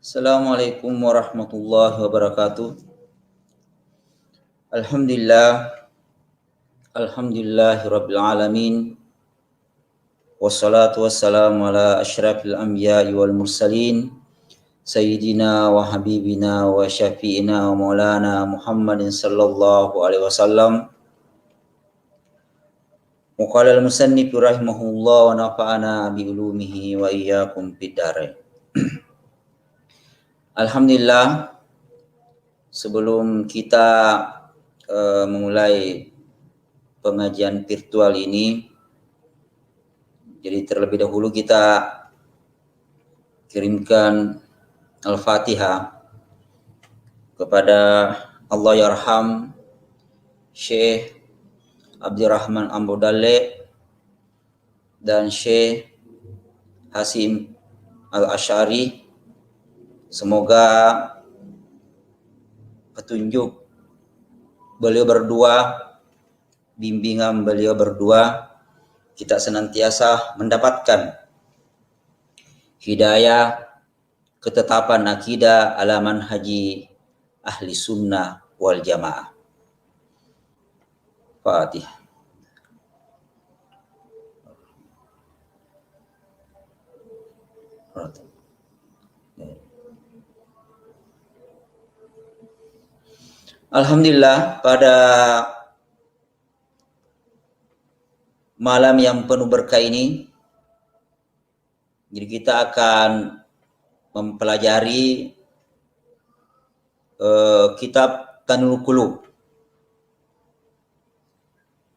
Assalamualaikum warahmatullahi wabarakatuh. Alhamdulillahirabbil alamin. Wassalatu wassalamu ala asyrafil anbiya'i wal mursalin sayyidina wa habibina wa syafi'ina wa maulana Muhammadin sallallahu alaihi wasallam. Wa qala al-musannif rahimahullah wa nafa'ana bi ulumihi wa iyyakum fid dharain. Alhamdulillah, sebelum kita memulai pengajian virtual ini, jadi terlebih dahulu kita kirimkan Al-Fatihah kepada Allah Yarham Syekh Abdurrahman Ambodale dan Syekh Hasim Al-Asy'ari. Semoga petunjuk beliau berdua, bimbingan beliau berdua, kita senantiasa mendapatkan hidayah, ketetapan akidah ala manhaji ahli sunnah wal jamaah. Fatihah. Alhamdulillah, pada malam yang penuh berkah ini, jadi kita akan mempelajari kitab Tanul Qulub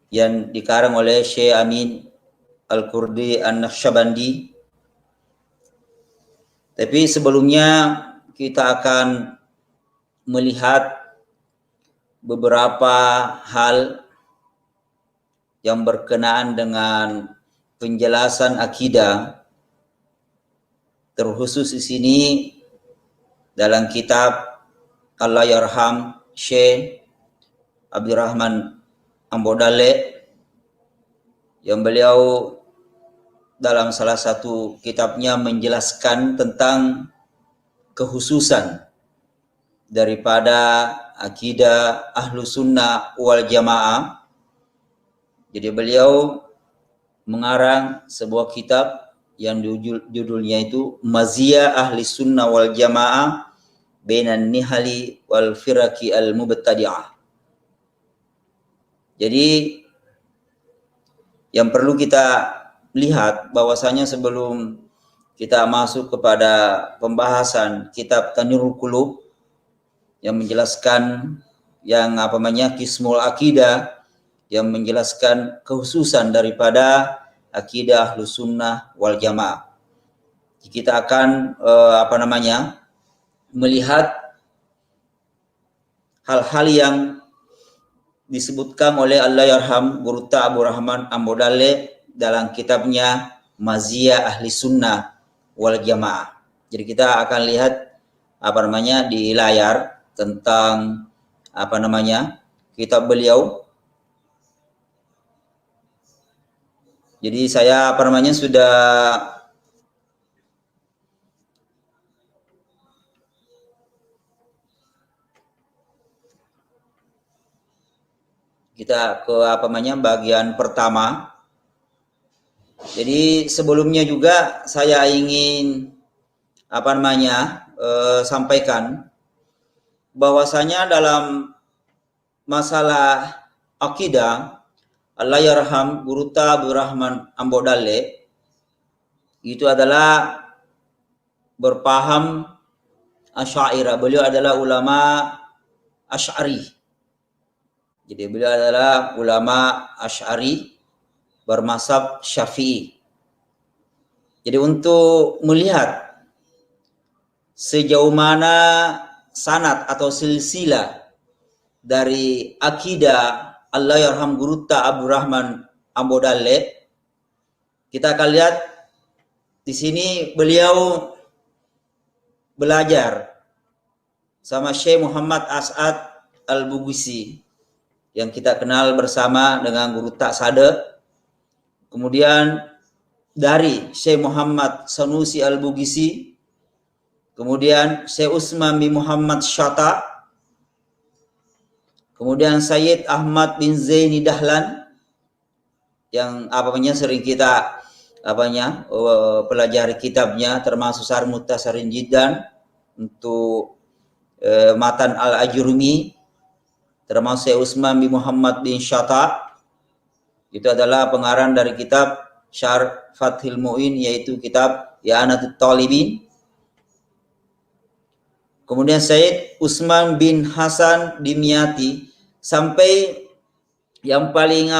yang dikarang oleh Syekh Amin Al-Kurdi An-Naqsyabandi. Tapi sebelumnya kita akan melihat beberapa hal yang berkenaan dengan penjelasan akidah, terkhusus di sini dalam kitab Allah Yarham Syekh Abdurrahman Ambodale, yang beliau dalam salah satu kitabnya menjelaskan tentang kekhususan daripada akidah ahlu sunnah wal jamaah. Jadi beliau mengarang sebuah kitab yang judulnya itu Maziyah Ahli Sunnah wal Jamaah Bainan Nihali wal Firaqi al Mubtadi'ah. Jadi yang perlu kita lihat bahwasanya sebelum kita masuk kepada pembahasan kitab Tanul Qulub yang menjelaskan yang Qismul Akidah, yang menjelaskan kekhususan daripada akidah Ahlus Sunnah wal Jamaah. Kita akan melihat hal-hal yang disebutkan oleh Allah Yarham Guru Abu Rahman Ambodale dalam kitabnya Maziyah Ahli Sunnah wal Jamaah. Jadi kita akan lihat di layar tentang kitab beliau. Jadi saya sudah kita ke bagian pertama. Jadi sebelumnya juga saya ingin sampaikan bahwasanya dalam masalah akidah, Allah Yarham Guru Abu Rahman Ambodale itu adalah berpaham Asy'ariyah. Beliau adalah ulama Asy'ari. Jadi beliau adalah ulama Asy'ari bermazhab Syafi'i. Jadi untuk melihat sejauh mana sanad atau silsilah dari akidah Allah Yarham Guru Abu Rahman Ambodale, kita akan lihat di sini beliau belajar sama Syekh Muhammad As'ad Al-Bugisi yang kita kenal bersama dengan Guru Sade. Kemudian dari Syekh Muhammad Sanusi Al-Bugisi, kemudian Syekh Utsman bin Muhammad Syatta, kemudian Sayyid Ahmad bin Zaini Dahlan yang sering kita pelajari kitabnya, termasuk Syarh Mukhtasarin Jiddan untuk Matan Al-Ajurumi, termasuk Syekh Utsman bin Muhammad bin Syatta. Itu adalah pengarang dari kitab Syarh Fathil Mu'in, yaitu kitab I'anatut Talibin. Kemudian Syed Utsman bin Hasan Dimyati, sampai yang paling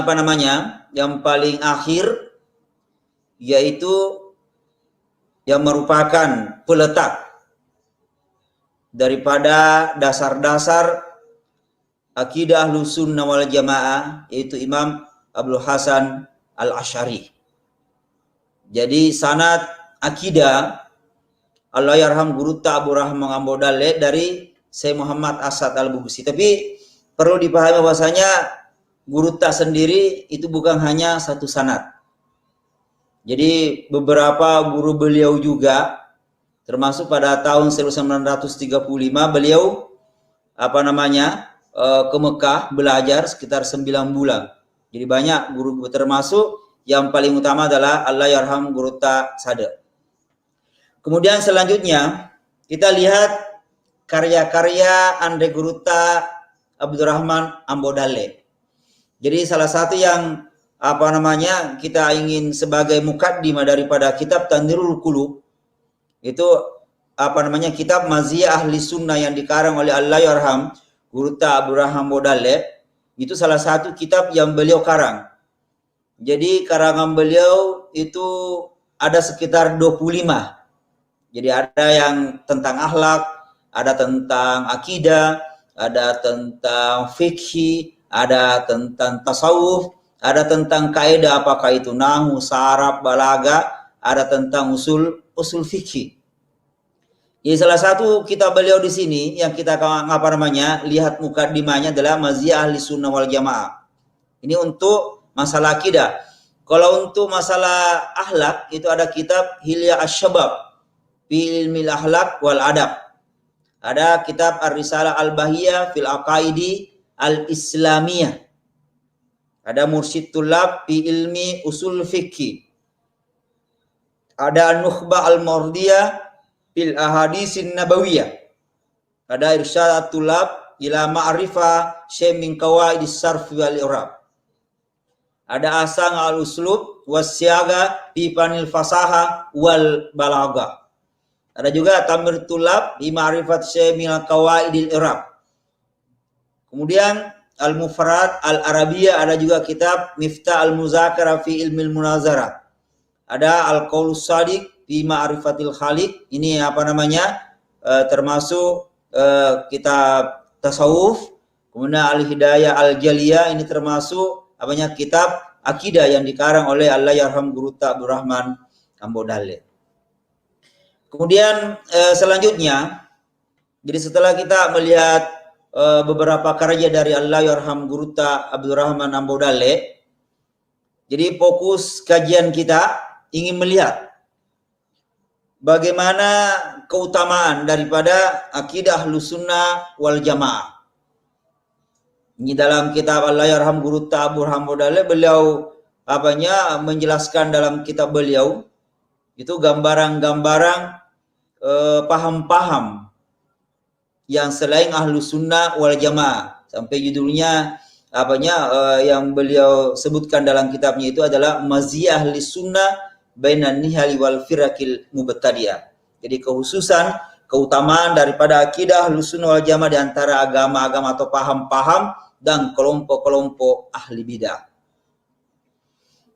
yang paling akhir, yaitu yang merupakan peletak daripada dasar-dasar akidah Ahlussunnah wal Jamaah, yaitu Imam Abdul Hasan Al-Asy'ari. Jadi sanad akidah Allahyarham guru Abu Rahman Ambodale dari Syekh Muhammad Asad Al-Bugusi. Tapi perlu dipahami bahwasanya guru sendiri itu bukan hanya satu sanad. Jadi beberapa guru beliau juga, termasuk pada tahun 1935 beliau ke Mekah belajar sekitar 9 bulan. Jadi banyak guru, termasuk yang paling utama adalah Allahyarham guru Sada. Kemudian selanjutnya kita lihat karya-karya Andre Guruta Abdurrahman Ambodale. Jadi salah satu yang kita ingin sebagai mukaddimah daripada kitab Tanwirul Qulub itu kitab Maziyah Ahli Sunnah yang dikarang oleh Allahyarham Guruta Abdurrahman Ambodale. Itu salah satu kitab yang beliau karang. Jadi karangan beliau itu ada sekitar 25. Jadi ada yang tentang akhlak, ada tentang akidah, ada tentang fikih, ada tentang tasawuf, ada tentang kaidah apakah itu nahwu, saraf, balaga, ada tentang usul fikih. Jadi salah satu kitab beliau di sini yang kita lihat mukaddimahnya adalah Maziyah Ahli Sunnah wal Jamaah. Ini untuk masalah akidah. Kalau untuk masalah akhlak itu ada kitab Hilya Asy-Syabab fi ilmil akhlaq wal adab. Ada kitab Ar-Risalah Al-Bahiyah fil Aqaidi Al-Islamiyah. Ada Mursyid Tullab fi ilmi usul fikih. Ada An-Nukhbah Al-Mardiyah fil Ahadisin Nabawiyah. Ada Irsyad Tullab ila ma'rifah syai' min qawaidis sarf wal i'rab. Ada Asang Al-Uslub was-Siyaga fi fanil fasaha wal balagha. Ada juga Tamir Tulab di Ma'rifat Syai' min Qawaidil I'rab. Kemudian Al-Mufrad Al-Arabiyah, ada juga kitab Miftah Al-Muzakara fi Ilmil Munazarah. Ada Al-Qaulus Shadiq fi Ma'rifatil Khaliq. Ini termasuk kitab tasawuf. Kemudian Al-Hidayah Al-Jaliyah, ini termasuk kitab akidah yang dikarang oleh Allahyarham Guruta Abdurrahman Ambodale. Kemudian selanjutnya, jadi setelah kita melihat beberapa karya dari Allahyarham Guruta Abdurrahman Ambodale, jadi fokus kajian kita ingin melihat bagaimana keutamaan daripada akidah Ahlussunnah wal Jamaah. Ini dalam kitab Allahyarham Guruta Abdurrahman Ambodale, beliau menjelaskan dalam kitab beliau itu gambaran-gambaran paham-paham yang selain Ahlussunnah wal Jamaah. Sampai judulnya yang beliau sebutkan dalam kitabnya itu adalah Maziyah Ahli Sunnah Bainan Nihali wal Firaqil Mubtadi'ah. Jadi keutamaan daripada akidah Ahlussunnah wal Jamaah di antara agama-agama atau paham-paham dan kelompok-kelompok ahli bidah.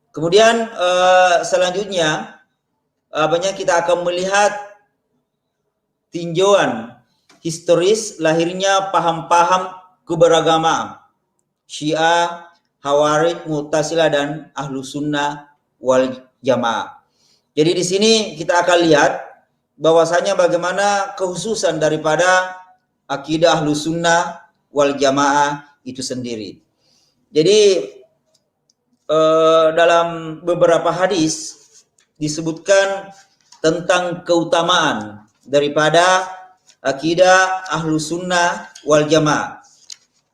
Kemudian selanjutnya kita akan melihat tinjauan historis lahirnya paham-paham keberagamaan Syiah, Khawarij, Mu'tazilah dan Ahlussunnah wal Jamaah. Jadi di sini kita akan lihat bahwasanya bagaimana kekhususan daripada akidah Ahlussunnah wal Jamaah itu sendiri. Jadi dalam beberapa hadis disebutkan tentang keutamaan daripada akidah Ahlus Sunnah wal Jamaah.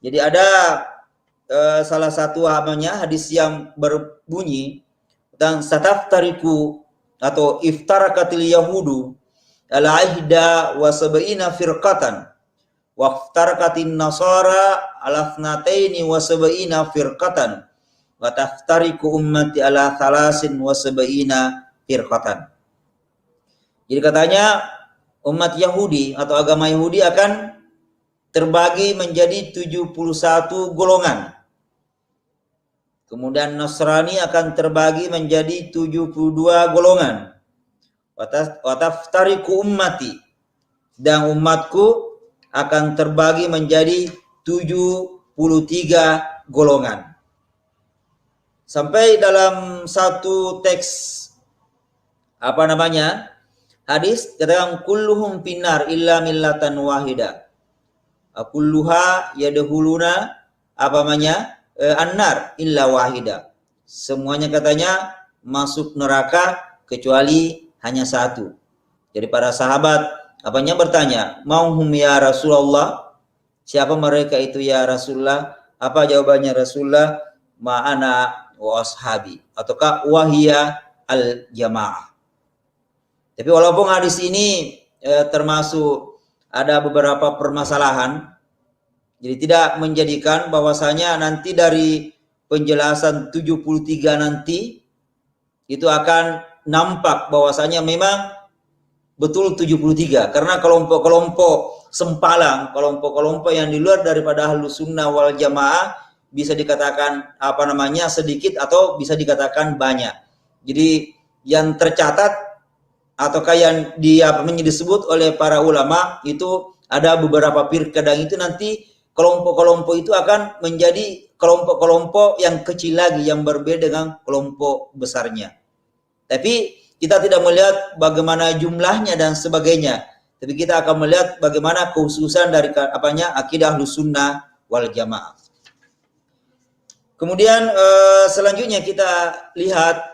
Jadi ada salah satu hadis yang berbunyi tentang sataftariku atau iftarakatil yahudu ala ihda wa sab'ina firqatan wa iftarakatin nasara ala thnataini wa sab'ina firqatan wa taftariku ummati ala thalasin wa sab'ina firqatan. Jadi katanya umat Yahudi atau agama Yahudi akan terbagi menjadi 71 golongan. Kemudian Nasrani akan terbagi menjadi 72 golongan. Wa taftariku ummati, dan umatku akan terbagi menjadi 73 golongan. Sampai dalam satu teks hadis katakan kulluhum finnar illa millatan wahida. Kulluha yadkhuluna annar illa wahida. Semuanya katanya masuk neraka kecuali hanya satu. Jadi para sahabat bertanya, "Mauhum ya Rasulullah?" Siapa mereka itu ya Rasulullah? Apa jawabannya Rasulullah? Ma'ana wa ashabi, ataukah wahia al jamaah. Tapi walaupun hadis ini termasuk ada beberapa permasalahan, jadi tidak menjadikan bahwasanya nanti dari penjelasan 73 nanti itu akan nampak bahwasanya memang betul 73, karena kelompok-kelompok sempalang, kelompok-kelompok yang di luar daripada Ahlus Sunnah wal Jamaah bisa dikatakan sedikit atau bisa dikatakan banyak. Jadi yang tercatat ataukah yang disebut oleh para ulama itu ada beberapa firqah, dan itu nanti kelompok-kelompok itu akan menjadi kelompok-kelompok yang kecil lagi yang berbeda dengan kelompok besarnya. Tapi kita tidak melihat bagaimana jumlahnya dan sebagainya, tapi kita akan melihat bagaimana kekhususan dari akidah Ahlus Sunnah wal Jamaah. Kemudian selanjutnya kita lihat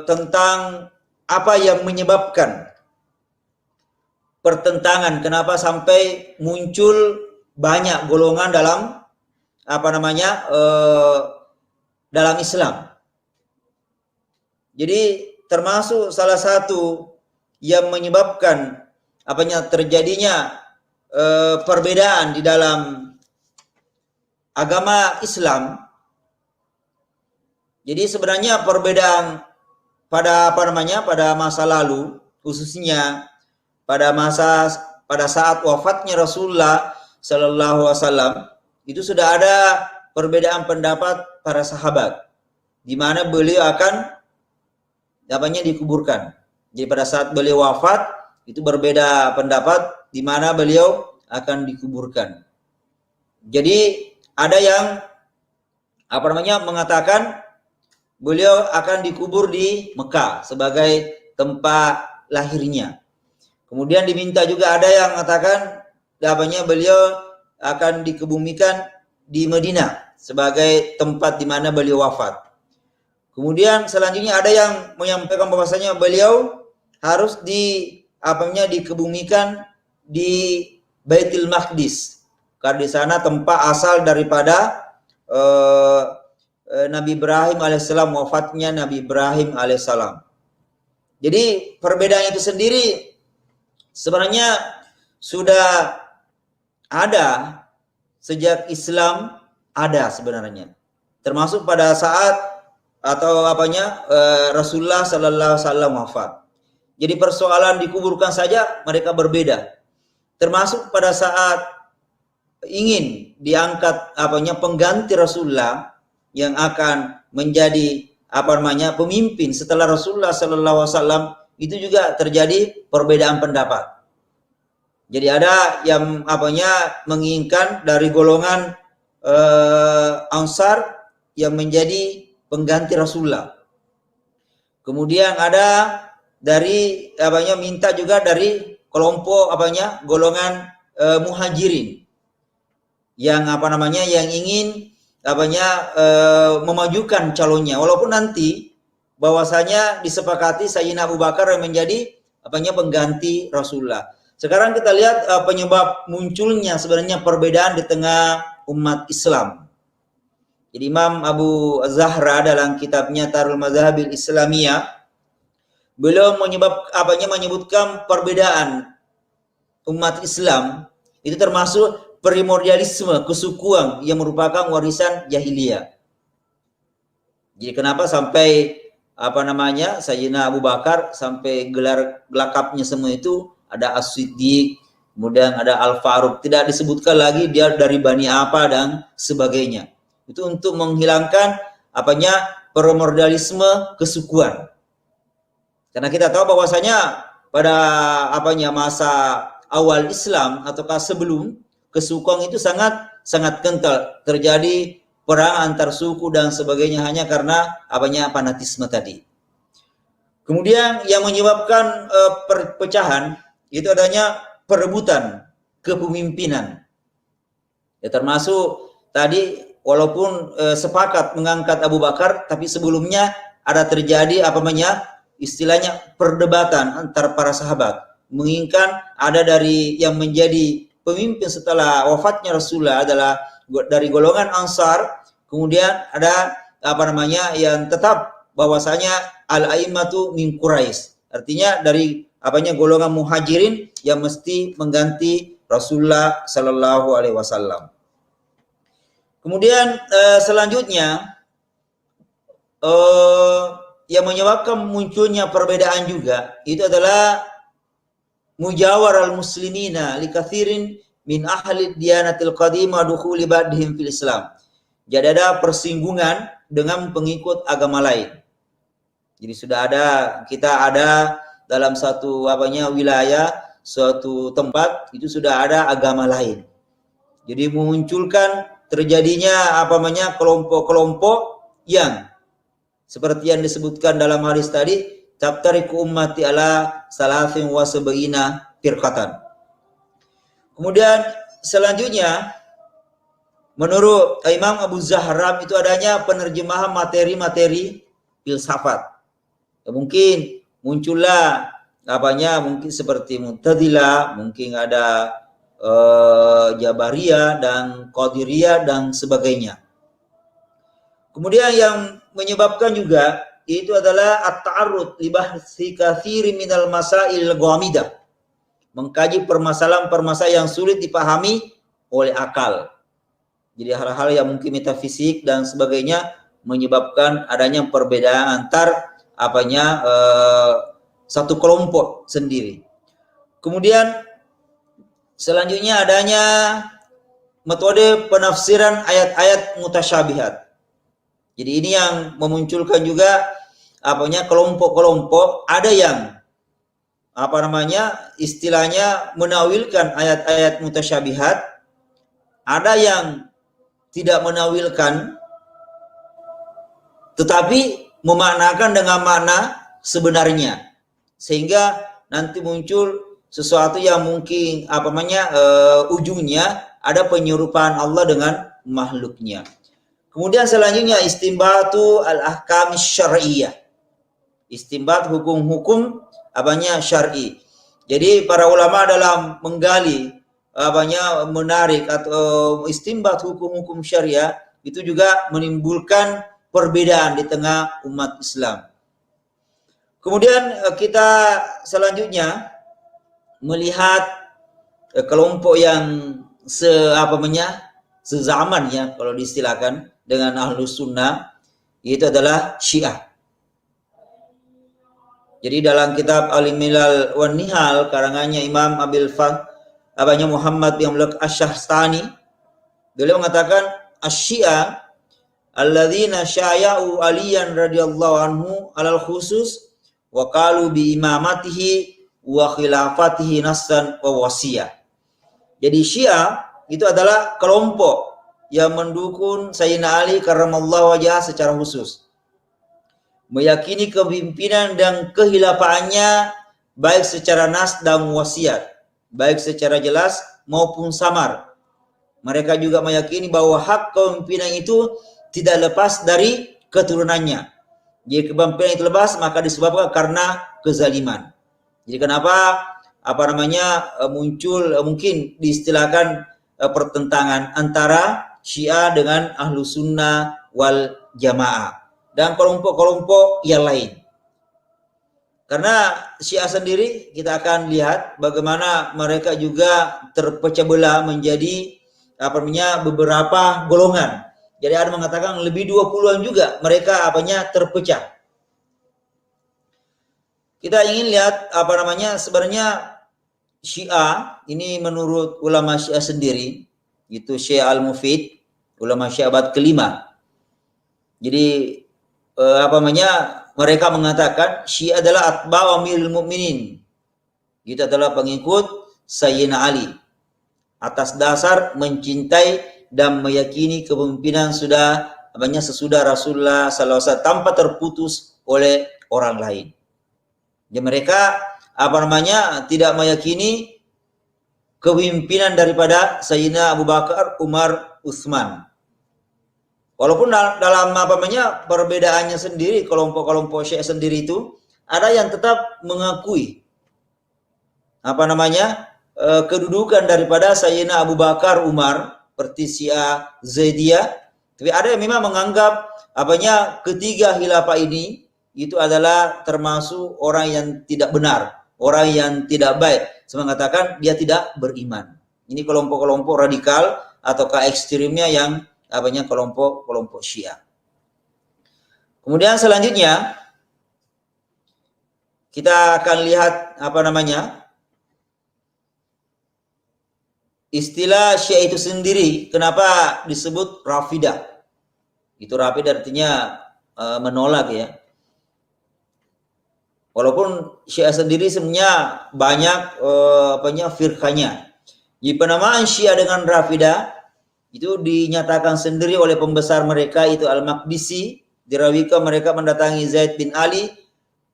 tentang apa yang menyebabkan pertentangan, kenapa sampai muncul banyak golongan dalam dalam Islam. Jadi termasuk salah satu yang menyebabkan terjadinya perbedaan di dalam agama Islam. Jadi sebenarnya perbedaan pada masa lalu, khususnya pada saat wafatnya Rasulullah Sallallahu Alaihi Wasallam, itu sudah ada perbedaan pendapat para sahabat, di mana beliau akan dikuburkan. Jadi pada saat beliau wafat itu berbeda pendapat di mana beliau akan dikuburkan. Jadi ada yang mengatakan beliau akan dikubur di Mekah sebagai tempat lahirnya. Kemudian diminta juga ada yang mengatakan beliau akan dikebumikan di Madinah sebagai tempat di mana beliau wafat. Kemudian selanjutnya ada yang menyampaikan bahwasanya beliau harus dikebumikan di Baitul Maqdis, karena di sana tempat asal daripada Nabi Ibrahim alaihissalam, wafatnya Nabi Ibrahim alaihissalam. Jadi perbedaan itu sendiri sebenarnya sudah ada sejak Islam ada sebenarnya, termasuk pada saat Rasulullah Sallallahu Alaihi Wasallam wafat. Jadi persoalan dikuburkan saja mereka berbeda, termasuk pada saat ingin diangkat pengganti Rasulullah yang akan menjadi pemimpin setelah Rasulullah Sallallahu Alaihi Wasallam, itu juga terjadi perbedaan pendapat. Jadi ada yang menginginkan dari golongan Ansar yang menjadi pengganti Rasulullah. Kemudian ada dari minta juga dari kelompok golongan Muhajirin yang yang ingin memajukan calonnya, walaupun nanti bahwasanya disepakati Sayyidina Abu Bakar yang menjadi pengganti Rasulullah. Sekarang kita lihat penyebab munculnya sebenarnya perbedaan di tengah umat Islam. Jadi Imam Abu Zahra dalam kitabnya Tarul Mazhabil Islamiyah, beliau menyebutkan perbedaan umat Islam itu termasuk primordialisme, kesukuan yang merupakan warisan jahiliyah. Jadi kenapa sampai Sayyidina Abu Bakar sampai gelar lakapnya semua itu ada As-Siddiq, kemudian ada Al-Faruq, tidak disebutkan lagi dia dari Bani apa dan sebagainya. Itu untuk menghilangkan primordialisme kesukuan. Karena kita tahu bahwasanya pada masa awal Islam ataukah sebelum, kesukuan itu sangat kental, terjadi perang antar suku dan sebagainya hanya karena fanatisme tadi. Kemudian yang menyebabkan perpecahan itu adanya perebutan kepemimpinan. Ya, termasuk tadi walaupun sepakat mengangkat Abu Bakar, tapi sebelumnya ada terjadi istilahnya perdebatan antar para sahabat. Menginginkan ada dari yang menjadi pemimpin setelah wafatnya Rasulullah adalah dari golongan Ansar, kemudian ada yang tetap bahwasanya al-a'immatu min Quraisy. Artinya dari golongan Muhajirin yang mesti mengganti Rasulullah sallallahu alaihi wasallam. Kemudian selanjutnya yang menyebabkan munculnya perbedaan juga itu adalah mujawar al-muslimina li kathirin min ahli diyanatil qadimah dukhuli ba'dihim fil Islam. Jadi ada persinggungan dengan pengikut agama lain. Jadi kita ada dalam satu wilayah, suatu tempat itu sudah ada agama lain. Jadi memunculkan terjadinya kelompok-kelompok yang seperti yang disebutkan dalam hadis tadi, taftariqu ummati ala salasin wa sab'ina firqatan. Kemudian selanjutnya menurut Imam Abu Zahra itu adanya penerjemahan materi-materi filsafat. Ya, mungkin muncullah mungkin seperti Mu'tazilah, mungkin ada Jabariyah dan Qadiriyah dan sebagainya. Kemudian yang menyebabkan juga itu adalah at-ta'arrud li bahsi katsirin minal masail ghamidah. Mengkaji permasalahan-permasalahan yang sulit dipahami oleh akal. Jadi hal-hal yang mungkin metafisik dan sebagainya menyebabkan adanya perbedaan antar satu kelompok sendiri. Kemudian selanjutnya adanya metode penafsiran ayat-ayat mutasyabihat. Jadi ini yang memunculkan juga kelompok-kelompok, ada yang istilahnya menawilkan ayat-ayat mutasyabihat, ada yang tidak menawilkan tetapi memaknakan dengan makna sebenarnya, sehingga nanti muncul sesuatu yang mungkin ujungnya ada penyerupaan Allah dengan makhluknya. Kemudian selanjutnya istinbatu al-ahkam syar'iyyah. Istinbat hukum-hukum syar'i. Jadi para ulama dalam menggali menarik atau istinbat hukum-hukum syariah itu juga menimbulkan perbedaan di tengah umat Islam. Kemudian kita selanjutnya melihat kelompok yang sezaman ya kalau diistilahkan dengan Ahlus Sunnah, itu adalah Syiah. Jadi dalam kitab Al-Milal wan Nihal karangannya Imam Muhammad bin Asy-Syahrastani, beliau mengatakan Asy-Syiah alladzina syaya'u Aliyan radhiyallahu anhu alal khusus wa qalu bi imamatihi wa khilafatihi nassan wa wasiyah. Jadi Syiah itu adalah kelompok yang mendukung Sayyidina Ali karramallahu wajhah secara khusus. Meyakini kepemimpinan dan kehilafahannya baik secara nas dan wasiat, baik secara jelas maupun samar. Mereka juga meyakini bahwa hak kepemimpinan itu tidak lepas dari keturunannya. Jika kepemimpinan itu lepas, maka disebabkan karena kezaliman. Jadi kenapa muncul mungkin diistilahkan pertentangan antara Syiah dengan Ahlu Sunnah wal Jamaah dan kelompok-kelompok yang lain. Karena Syiah sendiri kita akan lihat bagaimana mereka juga terpecah belah menjadi beberapa golongan. Jadi ada mengatakan lebih 20-an juga mereka terpecah. Kita ingin lihat sebenarnya Syiah ini menurut ulama Syiah sendiri, itu Syekh Al-Mufid, ulama Syiah abad kelima. Jadi mereka mengatakan Syiah adalah atba'u Amirul Mukminin. Itu adalah pengikut Sayyidina Ali atas dasar mencintai dan meyakini kepemimpinan sesudah Rasulullah SAW tanpa terputus oleh orang lain. Jadi mereka tidak meyakini kepemimpinan daripada Sayyidina Abu Bakar, Umar, Utsman. Walaupun dalam perbedaannya sendiri, kelompok-kelompok Syiah sendiri itu ada yang tetap mengakui kedudukan daripada Sayyidina Abu Bakar, Umar, seperti Syiah Zaidiyah. Tapi ada yang memang menganggap ketiga khilafah ini itu adalah termasuk orang yang tidak benar, orang yang tidak baik. Saya mengatakan dia tidak beriman. Ini kelompok-kelompok radikal ataukah ekstrimnya yang kelompok-kelompok Syiah. Kemudian selanjutnya kita akan lihat istilah Syiah itu sendiri kenapa disebut Rafidah. Itu Rafidah artinya menolak ya. Walaupun Syiah sendiri sebenarnya banyak firqahnya. Di penamaan Syiah dengan Rafidah itu dinyatakan sendiri oleh pembesar mereka itu Al-Maqdisi. Dirawikan mereka mendatangi Zaid bin Ali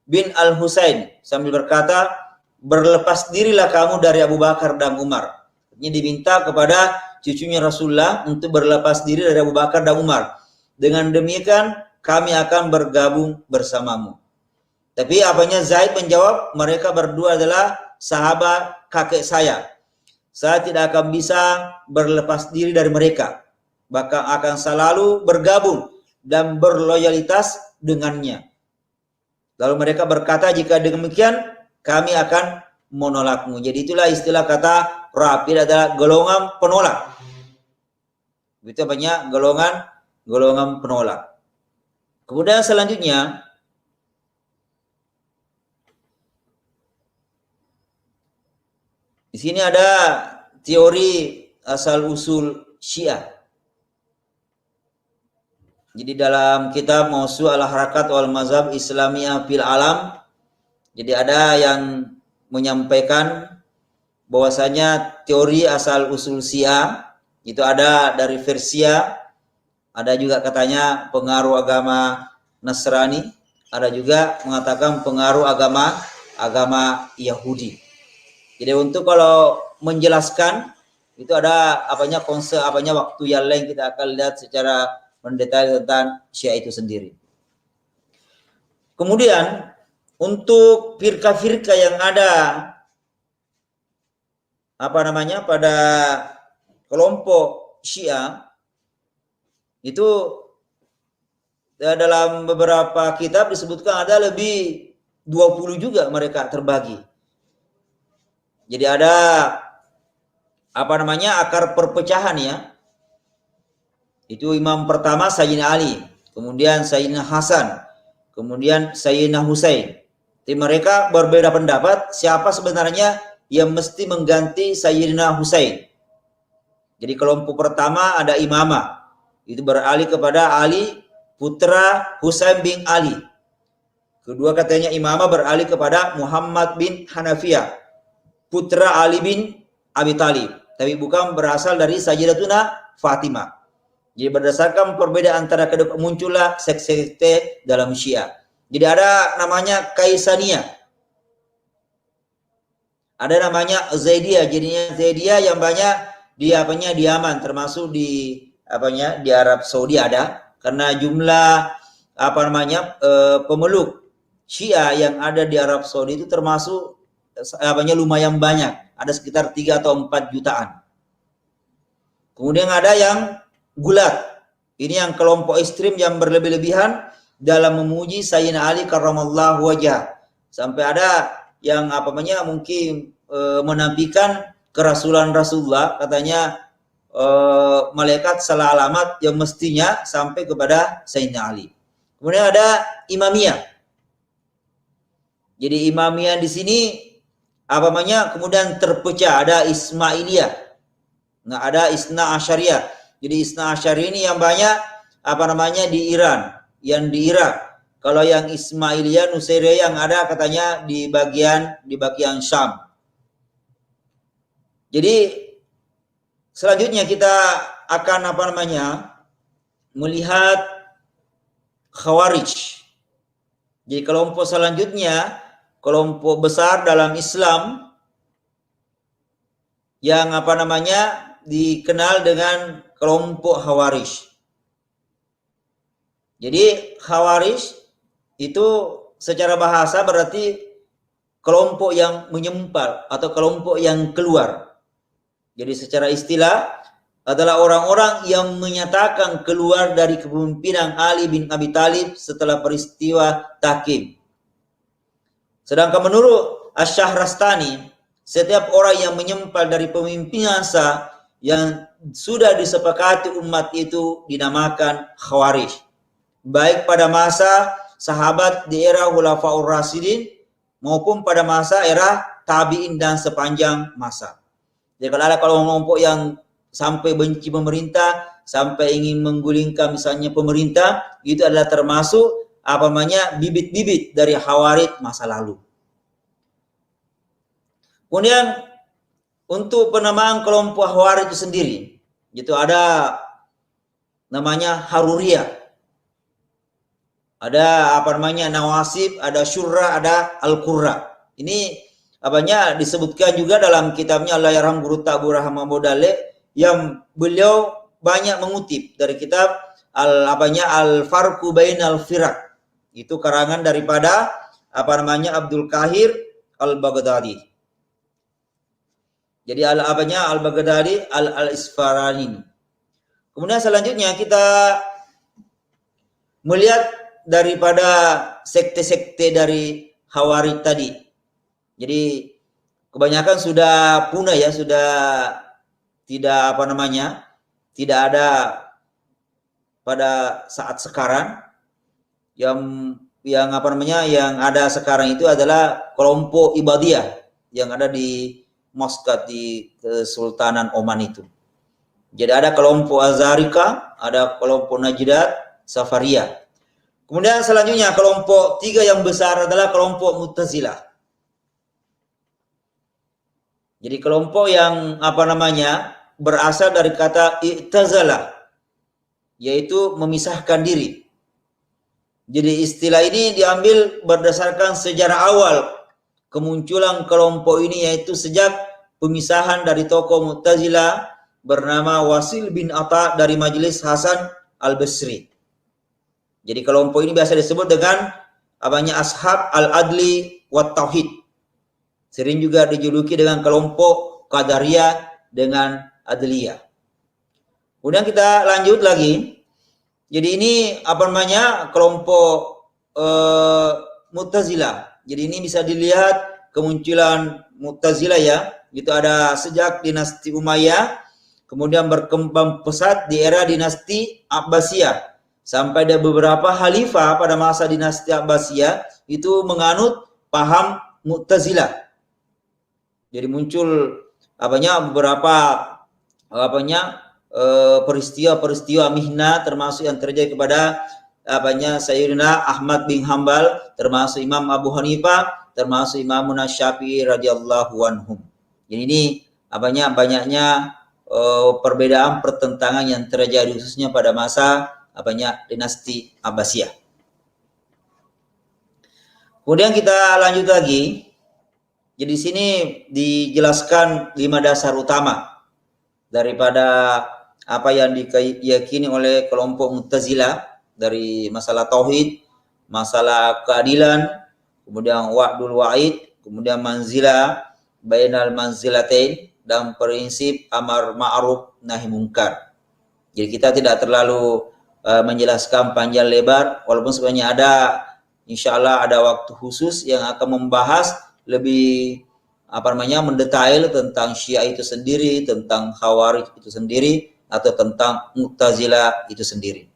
bin Al-Husain sambil berkata, berlepas dirilah kamu dari Abu Bakar dan Umar. Ini diminta kepada cucunya Rasulullah untuk berlepas diri dari Abu Bakar dan Umar. Dengan demikian kami akan bergabung bersamamu. Tapi Zaid menjawab, mereka berdua adalah sahabat kakek saya. Saya tidak akan bisa berlepas diri dari mereka. Bahkan akan selalu bergabung dan berloyalitas dengannya. Lalu mereka berkata, jika demikian kami akan menolakmu. Jadi itulah istilah kata Rafidah adalah golongan penolak. Itu golongan penolak. Kemudian selanjutnya di sini ada teori asal usul Syiah. Jadi dalam kitab Mawsu' al-Harakat wal Mazhab Islamiyah fil Alam, jadi ada yang menyampaikan bahwasanya teori asal usul Syiah itu ada dari Persia, ada juga katanya pengaruh agama Nasrani, ada juga mengatakan pengaruh agama Yahudi. Jadi untuk kalau menjelaskan itu ada waktu yang lain kita akan lihat secara mendetail tentang Syiah itu sendiri. Kemudian untuk firqah-firqah yang ada pada kelompok Syiah itu dalam beberapa kitab disebutkan ada lebih 20 juga mereka terbagi. Jadi ada akar perpecahan ya. Itu imam pertama Sayyidina Ali, kemudian Sayyidina Hasan, kemudian Sayyidina Husain. Jadi mereka berbeda pendapat siapa sebenarnya yang mesti mengganti Sayyidina Husain. Jadi kelompok pertama ada imamah. Itu beralih kepada Ali putra Husain bin Ali. Kedua katanya imamah beralih kepada Muhammad bin Hanafiyah, putra Ali bin Abi Thalib, tapi bukan berasal dari Sayyidatuna Fatimah. Jadi berdasarkan perbedaan antara kedua muncullah sekte dalam Syiah. Jadi ada namanya Kaisaniyah, ada namanya Zaidiyah. Jadinya Zaidiyah yang banyak di Yaman, termasuk di Arab Saudi ada, karena jumlah pemeluk Syiah yang ada di Arab Saudi itu termasuk lumayan banyak, ada sekitar 3 atau 4 jutaan. Kemudian ada yang gulat, ini yang kelompok ekstrim yang berlebih-lebihan dalam memuji Sayyidina Ali karramallahu wajhah. Sampai ada yang mungkin menafikan kerasulan Rasulullah, katanya malaikat salah alamat yang mestinya sampai kepada Sayyidina Ali. Kemudian ada Imamiyah. Jadi Imamiyah di sini kemudian terpecah, ada Ismailiyah. Nah, ada Isna Asyariyah. Jadi Isna Asyariyah ini yang banyak di Iran, yang di Irak. Kalau yang Ismailiyah, Nusairiyah yang ada katanya di bagian Syam. Jadi selanjutnya kita akan melihat Khawarij. Jadi kelompok selanjutnya, kelompok besar dalam Islam yang dikenal dengan kelompok Khawarij. Jadi Khawarij itu secara bahasa berarti kelompok yang menyempal atau kelompok yang keluar. Jadi secara istilah adalah orang-orang yang menyatakan keluar dari kepemimpinan Ali bin Abi Thalib setelah peristiwa Tahkim. Sedangkan menurut Asy-Syahrastani, setiap orang yang menyempal dari pemimpinan sah yang sudah disepakati umat itu dinamakan Khawarij, baik pada masa sahabat di era Khulafaur Rasyidin maupun pada masa era tabi'in dan sepanjang masa. Jadi kalau ada kelompok yang sampai benci pemerintah, sampai ingin menggulingkan misalnya pemerintah, itu adalah termasuk bibit-bibit dari Khawarij masa lalu. Kemudian untuk penamaan kelompok Khawarij itu sendiri, itu ada namanya Haruriyah, ada Nawasib, ada Syurra, ada Al-Qurra. Ini disebutkan juga dalam kitabnya Allahyarham Guru Ta'bu Rahman Bodale, yang beliau banyak mengutip dari kitab Al-Farqu Bainal Firaq. Itu karangan daripada Abdul Qahir Al-Baghdadi. Jadi Al-Baghdadi Al-Isfarani. Kemudian selanjutnya kita melihat daripada sekte-sekte dari Khawarij tadi. Jadi kebanyakan sudah punah ya, sudah tidak tidak ada pada saat sekarang. Yang ada sekarang itu adalah kelompok Ibadiyah yang ada di Muscat di Kesultanan Oman itu. Jadi ada kelompok Azharika, ada kelompok Najdat, Safariyah. Kemudian selanjutnya kelompok 3 yang besar adalah kelompok Mu'tazilah. Jadi kelompok yang berasal dari kata i'tazala, yaitu memisahkan diri. Jadi istilah ini diambil berdasarkan sejarah awal kemunculan kelompok ini, yaitu sejak pemisahan dari tokoh Mu'tazilah bernama Wasil bin Atha dari Majelis Hasan Al-Basri. Jadi kelompok ini biasa disebut dengan Ashab Al-Adli wa Tauhid. Sering juga dijuluki dengan kelompok Qadariyah dengan Adliyah. Kemudian kita lanjut lagi. Jadi ini kelompok Mu'tazilah. Jadi ini bisa dilihat kemunculan Mu'tazilah ya. Itu ada sejak dinasti Umayyah, kemudian berkembang pesat di era dinasti Abbasiyah. Sampai ada beberapa khalifah pada masa dinasti Abbasiyah itu menganut paham Mu'tazilah. Jadi muncul beberapa peristiwa-peristiwa mihna, termasuk yang terjadi kepada Sayyidina Ahmad bin Hanbal, termasuk Imam Abu Hanifah, termasuk Imam Syafi'i radhiyallahu anhum. Jadi ini banyaknya perbedaan pertentangan yang terjadi khususnya pada masa dinasti Abbasiyah. Kemudian kita lanjut lagi. Jadi di sini dijelaskan 5 dasar utama daripada apa yang diyakini oleh kelompok Mu'tazilah dari masalah tauhid, masalah keadilan, kemudian wa'dul wa'id, kemudian manzilah bainal manzilatain, dan prinsip amar ma'ruf nahi munkar. Jadi kita tidak terlalu menjelaskan panjang lebar, walaupun sebenarnya ada, insya Allah ada waktu khusus yang akan membahas lebih mendetail tentang Syiah itu sendiri, tentang Khawarij itu sendiri, atau tentang Mu'tazilah itu sendiri.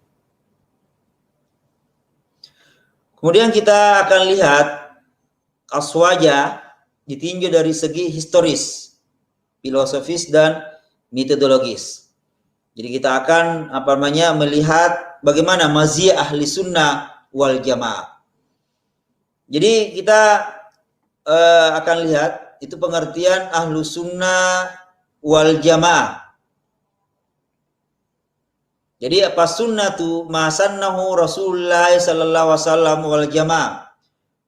Kemudian kita akan lihat Aswaja ditinjau dari segi historis, filosofis, dan metodologis. Jadi kita akan melihat bagaimana mazhab ahli sunnah wal jamaah. Jadi kita akan lihat itu pengertian ahlu sunnah wal jamaah. Jadi apa sunnatu ma sannahu Rasulullah sallallahu alaihi wasallam wal jamaah.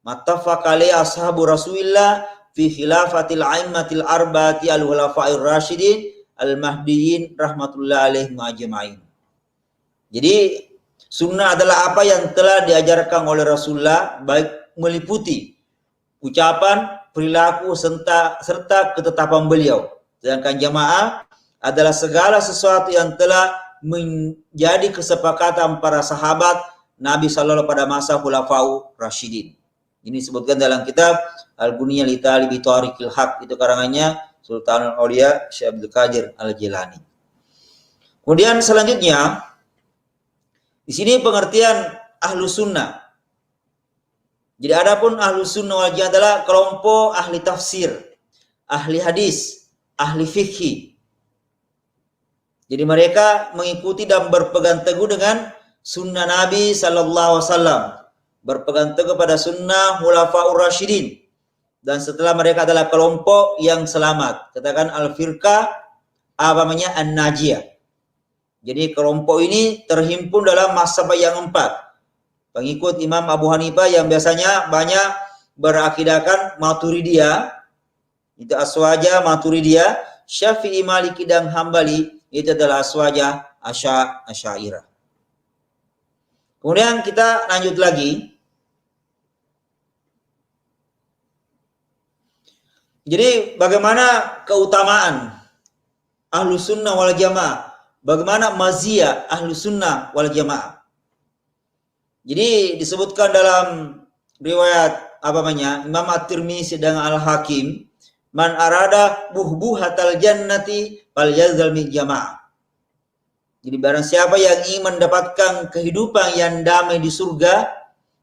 Mattafaqali ashabu Rasulillah fi khilafatil aimmatil arba'ati al-khulafa'ir rasyidin al-mahdiyyin rahmatullah alaihim ajma'in. Jadi sunnah adalah apa yang telah diajarkan oleh Rasulullah, baik meliputi ucapan, perilaku, serta ketetapan beliau. Sedangkan jamaah adalah segala sesuatu yang telah menjadi kesepakatan para sahabat Nabi Sallallahu pada masa Khulafaur Rasyidin. Ini disebutkan dalam kitab Al-Buniyah li Talibi Tariqil Haq, itu karangannya Sultanul Auliya Syekh Abdul Qadir Al-Jilani. Kemudian selanjutnya di sini pengertian ahlu sunnah. Jadi adapun ahlu sunnah wal jamaah adalah kelompok ahli tafsir, ahli hadis, ahli fikih. Jadi mereka mengikuti dan berpegang teguh dengan sunnah Nabi Sallallahu Alaihi Wasallam, berpegang teguh pada sunnah Khulafaur Rasyidin, dan setelah mereka adalah kelompok yang selamat. Katakan al-firqah an-najiyah. Jadi kelompok ini terhimpun dalam mazhab yang 4. Pengikut Imam Abu Hanifah yang biasanya banyak berakidahkan Maturidiyah, itu Aswaja Maturidiyah, Syafi'i, Maliki, dan Hambali, itu adalah Aswaja Asy'ariyah. Kemudian kita lanjut lagi. Jadi bagaimana keutamaan ahlu sunnah wal jamaah? Bagaimana mazhab ahlu sunnah wal jamaah? Jadi disebutkan dalam riwayat Imam At-Tirmizi dan Al-Hakim, man arada buhbuhatal jannati falyazal min jamaah. Jadi barang siapa yang ingin mendapatkan kehidupan yang damai di surga,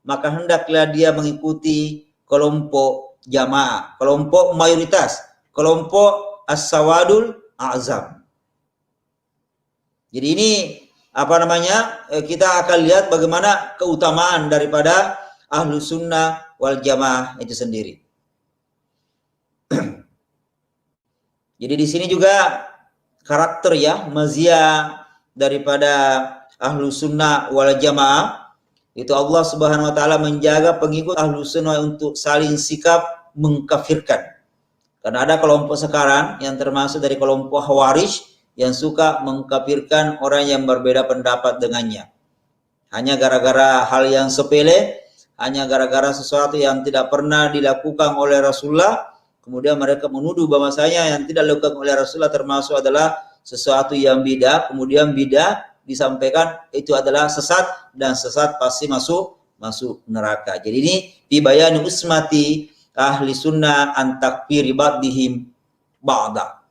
maka hendaklah dia mengikuti kelompok jamaah, kelompok mayoritas, kelompok as-sawadul a'zam. Jadi ini kita akan lihat bagaimana keutamaan daripada ahlu sunnah wal jamaah itu sendiri. Jadi di sini juga karakter mazhab daripada ahlu sunnah wal jamaah itu Allah Subhanahu wa taala menjaga pengikut ahlu sunnah untuk saling sikap mengkafirkan. Karena ada kelompok sekarang yang termasuk dari kelompok Khawarij yang suka mengkafirkan orang yang berbeda pendapat dengannya. Hanya gara-gara hal yang sepele, hanya gara-gara sesuatu yang tidak pernah dilakukan oleh Rasulullah, kemudian mereka menuduh bahwasanya yang tidak dilakukan oleh Rasulullah termasuk adalah sesuatu yang bidah, kemudian bidah disampaikan itu adalah sesat, dan sesat pasti masuk neraka. Jadi ini fi bayani usmati ahli sunnah an takfiri ba'dihim ba'da.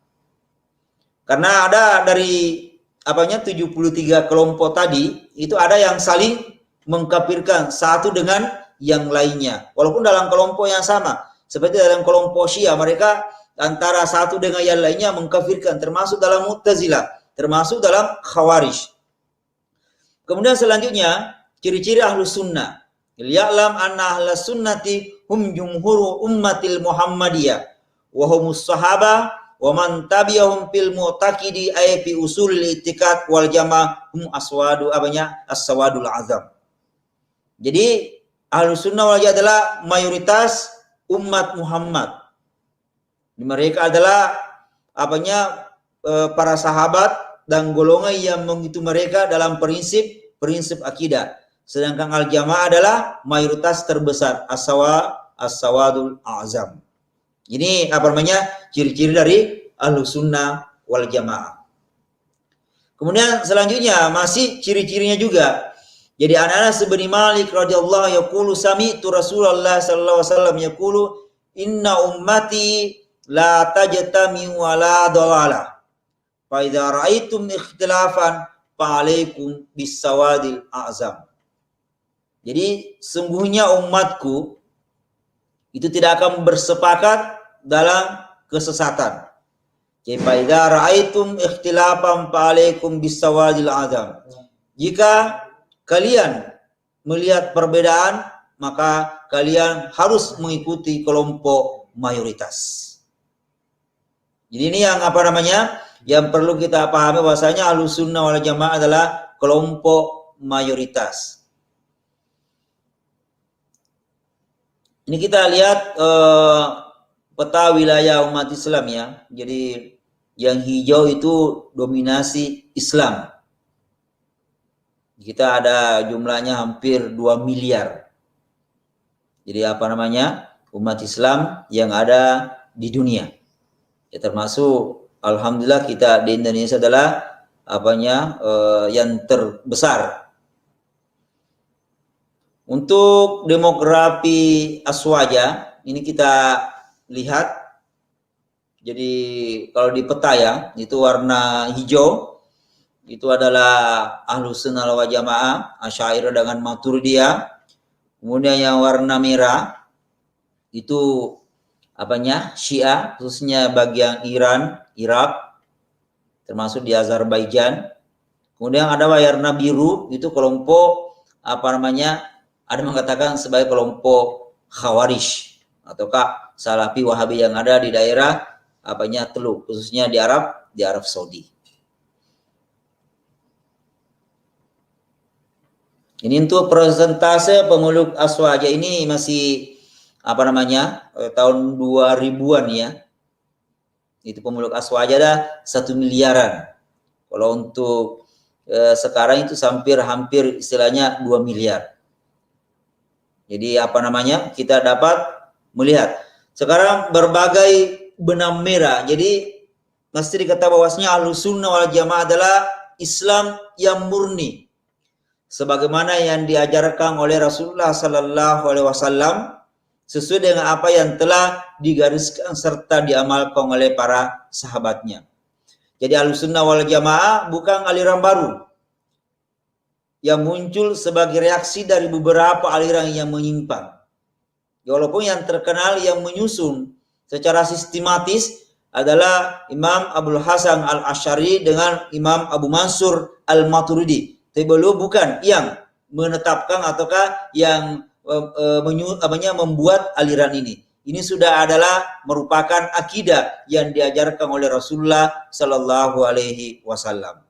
Karena ada dari 73 kelompok tadi, itu ada yang saling mengkafirkan satu dengan yang lainnya. Walaupun dalam kelompok yang sama. Seperti dalam kelompok Syiah, mereka antara satu dengan yang lainnya mengkafirkan. Termasuk dalam Mu'tazilah, termasuk dalam Khawarij. Kemudian selanjutnya, ciri-ciri ahlu sunnah. Ya'lam anna ahlus sunnati hum jumhuru ummatil Muhammadiyah. Wahumus sahabah wa man tabi'ahum fil mu'taqidi ay fi usulil i'tiqad wal jamaah hum as-sawadul azam. Jadi Ahlus Sunnah wal Jamaah adalah mayoritas umat Muhammad. Mereka adalah para sahabat dan golongan yang mengikuti mereka dalam prinsip akidah. Sedangkan al-jamaah adalah mayoritas terbesar, as-sawadul azam. Ini apa namanya? Ciri-ciri dari Ahlussunnah wal Jamaah. Kemudian selanjutnya masih ciri-cirinya juga. Jadi Anas bin Malik radhiyallahu yaqulu sami'tu Rasulullah sallallahu alaihi wasallam yaqulu inna ummati la tajtami wa la dalalah. Fa idza ra'aitum ikhtilafan fa alaikum bisawadil a'zam. Jadi sungguhnya umatku itu tidak akan bersepakat dalam kesesatan. Jadi fa idza ra'aitum ikhtilafan fa alaikum bisawadil a'zam. Jika kalian melihat perbedaan, maka kalian harus mengikuti kelompok mayoritas. Jadi ini yang apa namanya? Yang perlu kita pahami bahwasanya Ahlussunnah wal Jamaah adalah kelompok mayoritas. Ini kita lihat peta wilayah umat Islam ya. Jadi yang hijau itu dominasi Islam. Kita ada jumlahnya hampir 2 miliar. Jadi apa namanya? Umat Islam yang ada di dunia. Ya, termasuk alhamdulillah kita di Indonesia adalah yang terbesar. Untuk demografi Aswaja ini kita lihat. Jadi kalau di peta ya, itu warna hijau. Itu adalah Ahlussunnah wal Jamaah, Asy'ariyah dengan Maturidiyah. Kemudian yang warna merah itu Syiah, khususnya bagian Iran, Irak, termasuk di Azerbaijan. Kemudian ada warna biru, itu kelompok ada mengatakan sebagai kelompok Khawarij ataukah Salafi Wahabi yang ada di daerah Teluk, khususnya di Arab Saudi. Ini untuk persentase pemeluk Aswaja ini masih tahun 2000-an ya. Itu pemeluk Aswaja ada 1 miliaran. Kalau untuk sekarang itu hampir istilahnya 2 miliar. Jadi kita dapat melihat sekarang berbagai benang merah. Jadi mesti dikatakan bahwasanya Ahlussunnah wal Jamaah adalah Islam yang murni, sebagaimana yang diajarkan oleh Rasulullah sallallahu alaihi wasallam sesuai dengan apa yang telah digariskan serta diamalkan oleh para sahabatnya. Jadi Ahlussunnah wal Jamaah bukan aliran baru yang muncul sebagai reaksi dari beberapa aliran yang menyimpang. Walaupun yang terkenal yang menyusun secara sistematis adalah Imam Abdul Hasan Al-Asy'ari dengan Imam Abu Mansur Al-Maturidi. Tapi beliau bukan yang menetapkan ataukah yang membuat aliran ini. Ini sudah adalah merupakan akidah yang diajarkan oleh Rasulullah Sallallahu Alaihi Wasallam.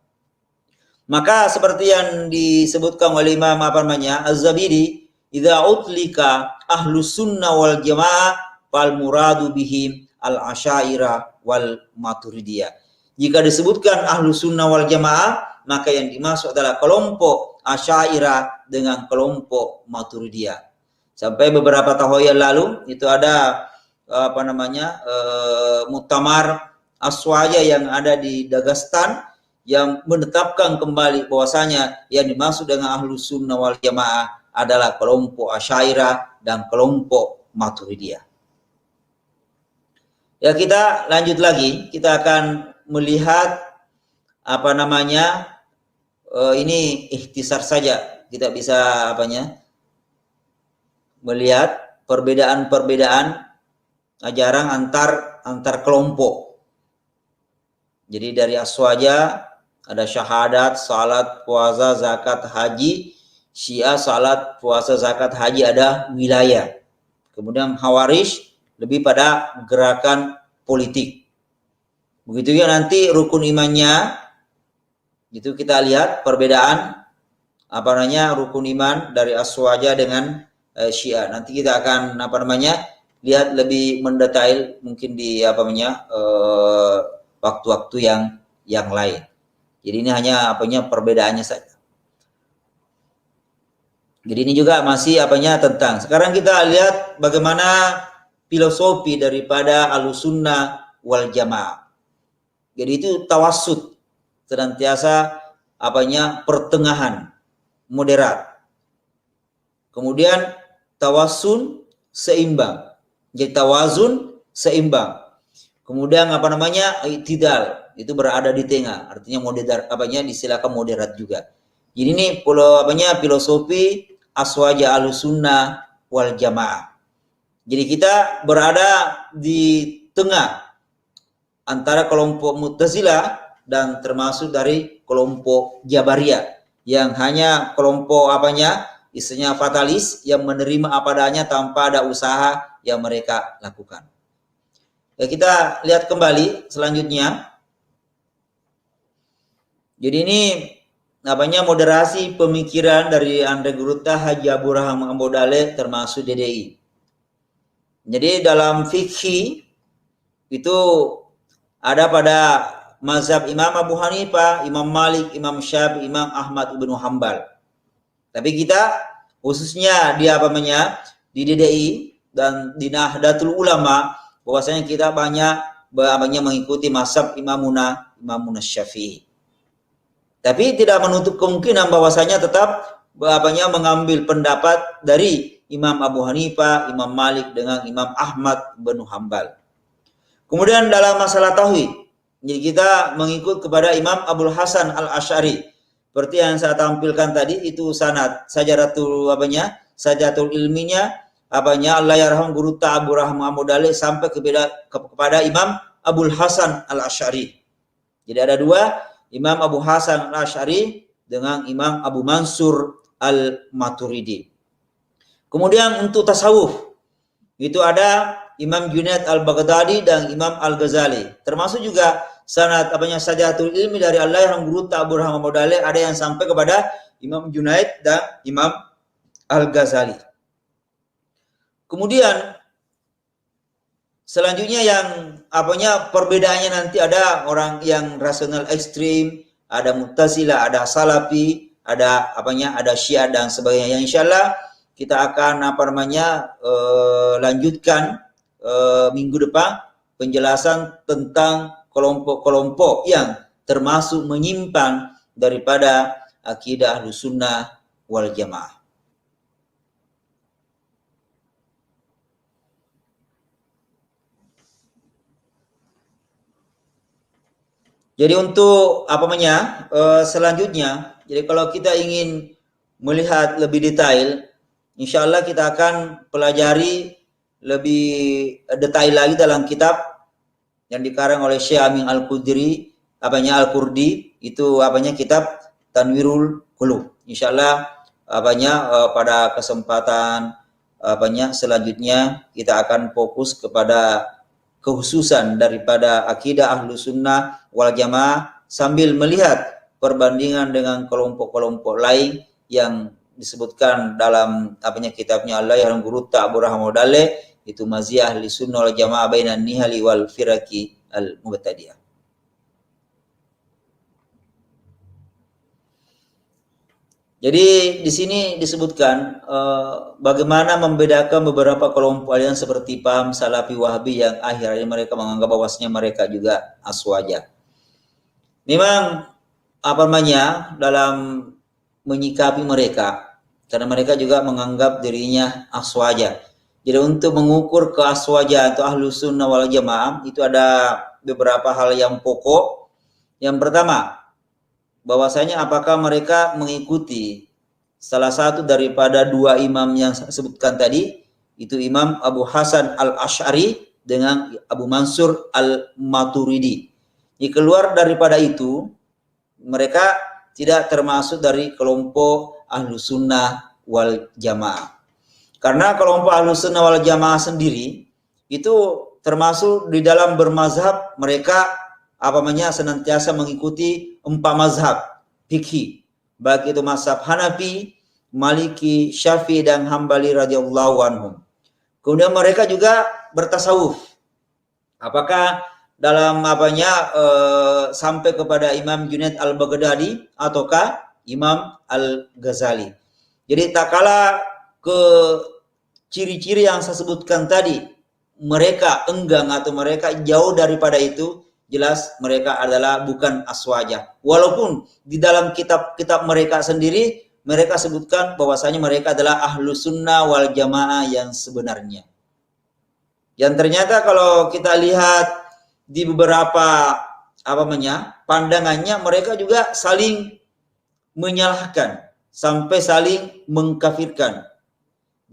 Maka seperti yang disebutkan oleh Imam Az-Zabidi, idza utlika Ahlussunnah wal Jamaah fal muradu bihim al-Asy'ariyah wal Maturidiyah. Jika disebutkan Ahlussunnah wal Jamaah, maka yang dimaksud adalah kelompok Asy'ariyah dengan kelompok Maturidiyah. Sampai beberapa tahun yang lalu itu ada muktamar Aswaja yang ada di Dagestan yang menetapkan kembali bahwasanya yang dimaksud dengan Ahlussunnah wal Jamaah adalah kelompok Asy'ariyah dan kelompok Maturidiyah. Ya, kita lanjut lagi, kita akan melihat ini ikhtisar saja, kita bisa melihat perbedaan-perbedaan ajaran antar kelompok. Jadi dari Aswaja ada syahadat, salat, puasa, zakat, haji. Syiah salat, puasa, zakat, haji ada wilayah. Kemudian Khawarij lebih pada gerakan politik. Begitu ya nanti rukun imannya, itu kita lihat perbedaan rukun iman dari Aswaja dengan Syiah. Nanti kita akan lihat lebih mendetail mungkin di waktu-waktu yang lain. Jadi ini hanya perbedaannya saja. Jadi ini juga masih tentang. Sekarang kita lihat bagaimana filosofi daripada Ahlussunnah wal Jamaah. Jadi itu tawassut, senantiasa pertengahan, moderat. Kemudian tawassun, seimbang. Jadi tawazun, seimbang. Kemudian i'tidal, itu berada di tengah, artinya moderat, disilakan moderat juga. Jadi ini filosofi aswaja Ahlussunnah wal Jamaah. Jadi kita berada di tengah antara kelompok Mu'tazilah dan termasuk dari kelompok Jabariyah yang hanya kelompok istilahnya fatalis yang menerima apa adanya tanpa ada usaha yang mereka lakukan. Ya, kita lihat kembali selanjutnya. Jadi ini moderasi pemikiran dari Andre Guruta Haji Abu Rahman Ambodale termasuk DDI. Jadi dalam fikih itu ada pada mazhab Imam Abu Hanifah, Imam Malik, Imam Syafi'i, Imam Ahmad bin Hanbal. Tapi kita khususnya di DDI dan di Nahdlatul Ulama, bahwasanya kita banyak mengikuti mazhab Imamuna Syafi'i. Tapi tidak menutup kemungkinan bahwasanya tetap mengambil pendapat dari Imam Abu Hanifah, Imam Malik dengan Imam Ahmad bin Hanbal. Kemudian dalam masalah tauhid, jadi kita mengikut kepada Imam Abul Hasan Al-Asy'ari. Seperti yang saya tampilkan tadi, itu sanad sajatul ilminya Allah yarham Guru Abu Rahman Ambodale sampai kepada Imam Abul Hasan Al-Asy'ari. Jadi ada dua, Imam Abu Hasan Al-Asy'ari dengan Imam Abu Mansur Al-Maturidi. Kemudian untuk tasawuf itu ada Imam Junaid Al-Baghdadi dan Imam Al-Ghazali. Termasuk juga sanad sajatul ilmi dari Allah yang Guru Abu Rahman Ambodale, ada yang sampai kepada Imam Junaid dan Imam Al-Ghazali. Kemudian selanjutnya yang perbedaannya nanti ada orang yang rasional ekstrim, ada Mu'tazilah, ada Salafi, ada ada Syiah dan sebagainya. Yang insyaallah kita akan lanjutkan minggu depan penjelasan tentang kelompok-kelompok yang termasuk menyimpang daripada akidah Ahlussunnah wal Jamaah. Jadi untuk selanjutnya, jadi kalau kita ingin melihat lebih detail, insya Allah kita akan pelajari lebih detail lagi dalam kitab yang dikarang oleh Syekh Amin Al-Qudri, Al-Qurdi, itu kitab Tanwirul Qulub. Insya Allah pada kesempatan selanjutnya kita akan fokus kepada kekhususan daripada akidah Ahlussunnah wal Jamaah sambil melihat perbandingan dengan kelompok-kelompok lain yang disebutkan dalam kitabnya Allah yang Guru Abu Rahman Ambodale, itu Maziyah Ahlussunnah wal Jamaah bainan nihali wal firaqi al-mubtadi'ah. Jadi di sini disebutkan bagaimana membedakan beberapa kelompok aliran seperti paham Salafi Wahabi yang akhirnya mereka menganggap bahwasanya mereka juga aswaja. Memang dalam menyikapi mereka, karena mereka juga menganggap dirinya aswaja. Jadi untuk mengukur keaswajaan atau Ahlussunnah wal Jamaah itu ada beberapa hal yang pokok. Yang pertama, bahwasanya apakah mereka mengikuti salah satu daripada dua imam yang saya sebutkan tadi, itu Imam Abu Hasan Al-Asy'ari dengan Abu Mansur Al-Maturidi. Jadi keluar daripada itu, mereka tidak termasuk dari kelompok Ahlussunnah wal Jamaah. Karena kelompok Ahlussunnah wal Jamaah sendiri itu termasuk di dalam bermazhab, mereka senantiasa mengikuti 4 mazhab fikih, baik itu mazhab Hanafi, Maliki, Syafi'i dan Hambali radhiyallahu anhum. Kemudian mereka juga bertasawuf. Apakah dalam sampai kepada Imam Junaid Al-Baghdadi ataukah Imam Al-Ghazali. Jadi tak kalah ke ciri-ciri yang saya sebutkan tadi, mereka enggan atau mereka jauh daripada itu, jelas mereka adalah bukan aswaja. Walaupun di dalam kitab-kitab mereka sendiri, mereka sebutkan bahwasanya mereka adalah ahlu sunnah wal jamaah yang sebenarnya. Yang ternyata kalau kita lihat di beberapa pandangannya, mereka juga saling menyalahkan sampai saling mengkafirkan.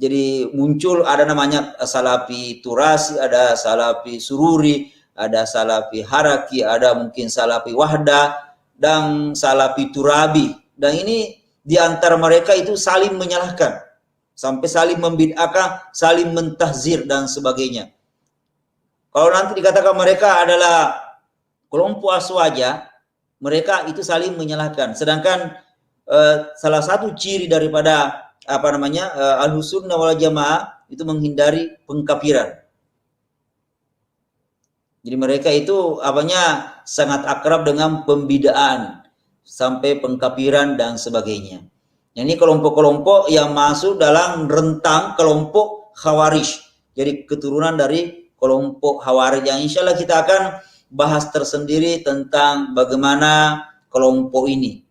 Jadi muncul ada namanya salafi turasi, ada salafi sururi, ada salafi haraki, ada mungkin salafi wahda, dan salafi turabi. Dan ini di antara mereka itu saling menyalahkan, sampai saling membid'ahkan, saling mentahzir dan sebagainya. Kalau nanti dikatakan mereka adalah kelompok aswaja, mereka itu saling menyalahkan. Sedangkan salah satu ciri daripada Ahlus Sunnah wal Jamaah itu menghindari pengkafiran. Jadi mereka itu sangat akrab dengan pembidaan sampai pengkafiran dan sebagainya. Ini kelompok-kelompok yang masuk dalam rentang kelompok Khawarij. Jadi keturunan dari kelompok Khawarij yang insya Allah kita akan bahas tersendiri tentang bagaimana kelompok ini.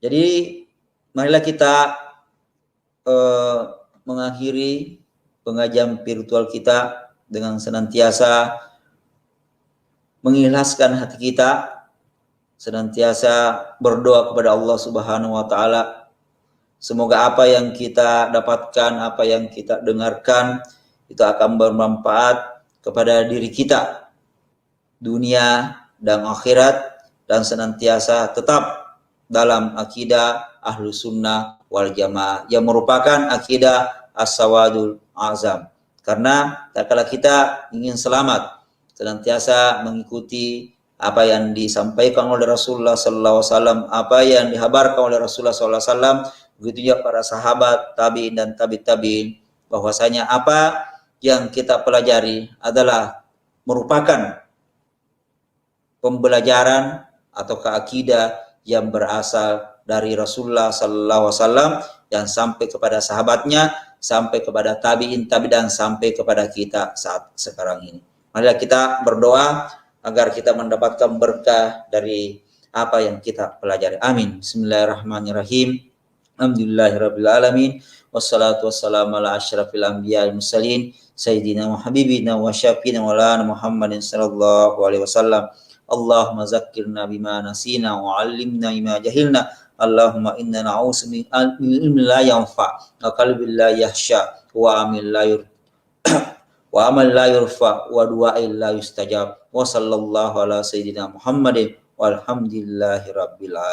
Jadi marilah kita mengakhiri pengajian virtual kita dengan senantiasa mengikhlaskan hati kita, senantiasa berdoa kepada Allah Subhanahu wa taala. Semoga apa yang kita dapatkan, apa yang kita dengarkan itu akan bermanfaat kepada diri kita dunia dan akhirat, dan senantiasa tetap dalam akidah Ahlus Sunnah wal Jamaah yang merupakan akidah As-Sawadul Azam. Karena kalau kita ingin selamat, senantiasa mengikuti apa yang disampaikan oleh Rasulullah sallallahu alaihi wasallam, apa yang dihabarkan oleh Rasulullah sallallahu alaihi wasallam, begitu juga para sahabat, tabi'in dan tabi'in, bahwasanya apa yang kita pelajari adalah merupakan pembelajaran atau akidah yang berasal dari Rasulullah sallallahu alaihi wasallam yang sampai kepada sahabatnya, sampai kepada tabi'in, dan sampai kepada kita saat sekarang ini. Marilah kita berdoa agar kita mendapatkan berkah dari apa yang kita pelajari. Amin. Bismillahirrahmanirrahim. Alhamdulillahirabbil alamin. Wassalatu wassalamu ala asyrafil anbiya'il mursalin sayyidina wa habibina wa syafiina wa lana Muhammadin sallallahu alaihi wasallam. Allahumma zakkirna bima nasina wa 'allimna bima jahilna. Allahumma inna na'udzu min ilmin la yanfa wa qalbin la yahsha wa amal la yurfa wa du'ain la yustajab. Wa sallallahu ala sayyidina Muhammadin walhamdulillahi rabbil alamin.